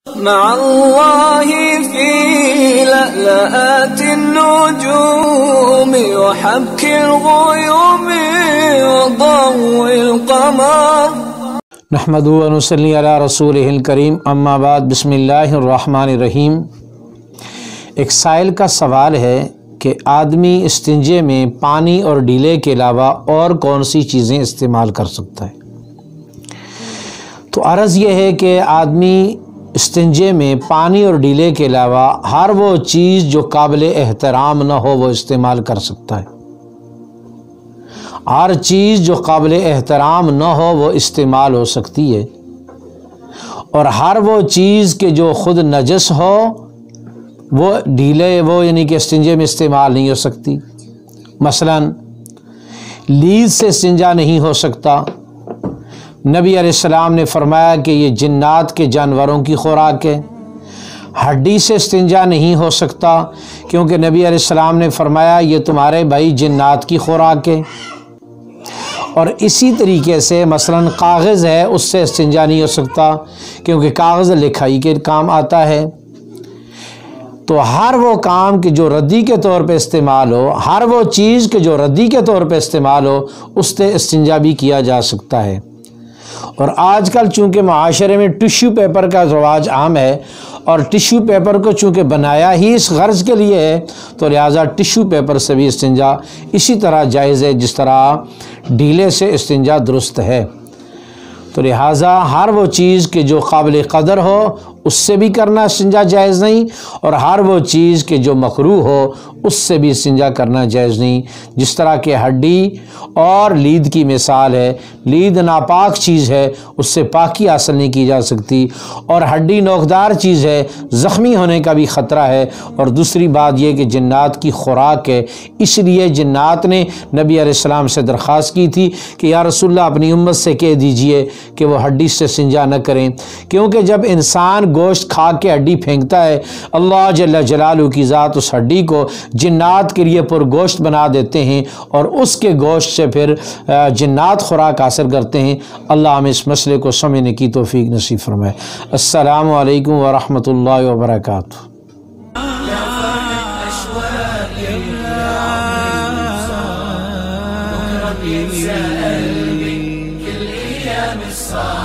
مع الله في لألآت النجوم وحبك الغيوم وضوء القمر نحمدہ و نصلی علی رسولہ الکریم، اما بعد، بسم اللہ الرحمن الرحیم۔ ایک سائل کا سوال ہے کہ آدمی استنجے میں پانی اور ڈیلے کے علاوہ اور کون سی چیزیں استعمال کر سکتا ہے؟ تو عرض یہ ہے کہ آدمی استنجے میں پانی اور ڈیلے کے علاوہ ہر وہ چیز جو قابل احترام نہ ہو وہ استعمال کر سکتا ہے۔ ہر چیز جو قابل احترام نہ ہو وہ استعمال ہو سکتی ہے، اور ہر وہ چیز کہ جو خود نجس ہو وہ ڈیلے یعنی کہ استنجے میں استعمال نہیں ہو سکتی۔ مثلا لید سے استنجا نہیں ہو سکتا۔ نبی علیہ السلام نے فرمایا کہ یہ جنات کے جانوروں کی خوراک ہے۔ ہڈی سے استنجا نہیں ہو سکتا کیونکہ نبی علیہ السلام نے فرمایا یہ تمہارے بھائی جنات کی خوراک ہے۔ اور اسی طریقے سے مثلا کاغذ ہے، اس سے استنجا نہیں ہو سکتا کیونکہ کاغذ لکھائی کے کام آتا ہے۔ تو ہر وہ کام کہ جو ردی کے طور پہ استعمال ہو، ہر وہ چیز کہ جو ردی کے طور پہ استعمال ہو، اس سے استنجا بھی کیا جا سکتا ہے۔ اور آج کل چونکہ معاشرے میں ٹیشو پیپر کا رواج عام ہے، اور ٹیشو پیپر کو چونکہ بنایا ہی اس غرض کے لیے ہے، تو لہٰذا ٹیشو پیپر سے بھی استنجا اسی طرح جائز ہے جس طرح ڈھیلے سے استنجا درست ہے۔ تو لہٰذا ہر وہ چیز کہ جو قابل قدر ہو اس سے بھی کرنا استنجا جائز نہیں، اور ہر وہ چیز کہ جو مکروہ ہو اس سے بھی استنجا کرنا جائز نہیں۔ جس طرح کہ ہڈی اور لید کی مثال ہے، لید ناپاک چیز ہے، اس سے پاکی حاصل نہیں کی جا سکتی، اور ہڈی نوکدار چیز ہے، زخمی ہونے کا بھی خطرہ ہے۔ اور دوسری بات یہ کہ جنات کی خوراک ہے، اس لیے جنات نے نبی علیہ السلام سے درخواست کی تھی کہ یا رسول اللہ اپنی امت سے کہہ دیجئے کہ وہ ہڈی سے استنجا نہ کریں، کیونکہ جب انسان گوشت کھا کے ہڈی پھینکتا ہے، اللہ جل جلالہ کی ذات اس ہڈی کو جنات کے لیے پر گوشت بنا دیتے ہیں، اور اس کے گوشت سے پھر جنات خوراک حاصل کرتے ہیں۔ اللہ ہمیں اس مسئلے کو سمجھنے کی توفیق نصیب فرمائے۔ السلام علیکم ورحمۃ اللہ وبرکاتہ۔ كل أيام الصلاة